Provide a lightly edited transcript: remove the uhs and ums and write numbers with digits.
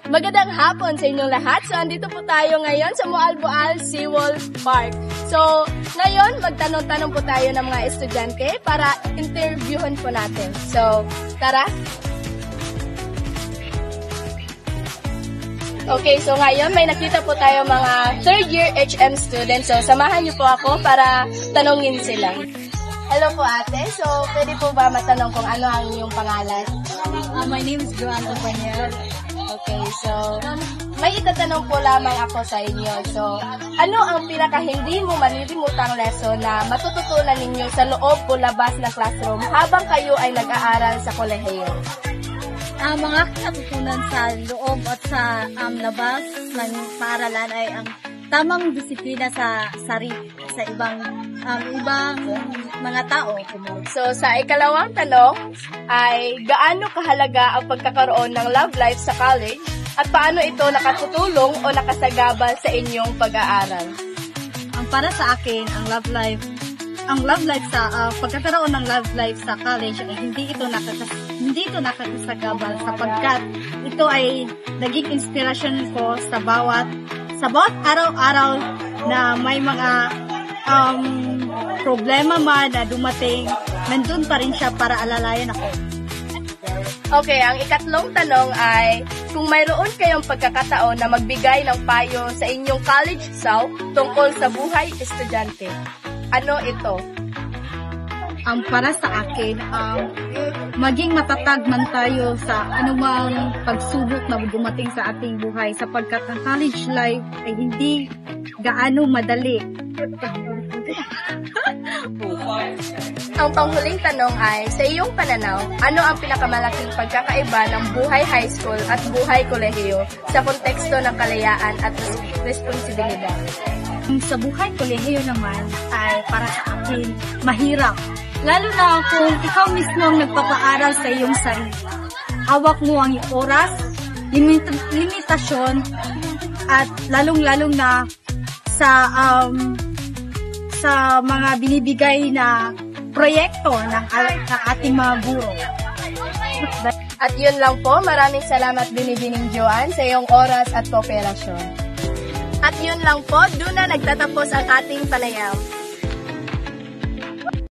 Magandang hapon sa inyong lahat. So, andito po tayo ngayon sa Moalboal Seawall Park. So, ngayon, magtanong-tanong po tayo ng mga estudyante para interviewin po natin. So, tara! Okay, so ngayon, may nakita po tayo mga third year HM students. So, samahan niyo po ako para tanongin sila. Hello po ate. So, pwede po ba matanong kung ano ang iyong pangalan? My name is Joanna Panyel. Okay, so may itatanong po lamang ako sa inyo. So, ano ang pinaka hindi mo malilimutang lesson na matututunan ninyo sa loob o labas ng classroom habang kayo ay nag-aaral sa kolehiyo? Mga natutunan sa loob at sa labas ng paaralan ay ang tamang disiplina sa sarili, sa ibang mga tao. So, sa ikalawang tanong ay gaano kahalaga ang pagkakaroon ng love life sa college at paano ito nakatutulong o nakasagabal sa inyong pag-aaral? Para sa akin, pagkakaroon ng love life sa college ay hindi ito nakakasagabal sapagkat ito ay naging inspirasyon ko sa bawat araw-araw na may mga problema man na dumating, nandun pa rin siya para alalayan ako. Okay, ang ikatlong tanong ay kung mayroon kayong pagkakataon na magbigay ng payo sa inyong college self tungkol sa buhay estudyante, ano ito? Para sa akin, maging matatag man tayo sa anumang pagsubok na dumating sa ating buhay sapagkat ang college life ay hindi gaano madali. Ang panghuling tanong ay, sa iyong pananaw, ano ang pinakamalaking pagkakaiba ng buhay high school at buhay kolehiyo sa konteksto ng kalayaan at responsibilidad? Sa buhay kolehiyo naman ay para sa akin mahirap. Lalo na kung ikaw mismo ang nagpapaaral sa iyong sarili. Hawak mo ang oras, limitasyon, at lalong-lalong na sa mga binibigay na proyekto ng ating mga guro. At yun lang po, maraming salamat Binibining Joanne sa iyong oras at kooperasyon. At yun lang po, doon na nagtatapos ang ating panayam.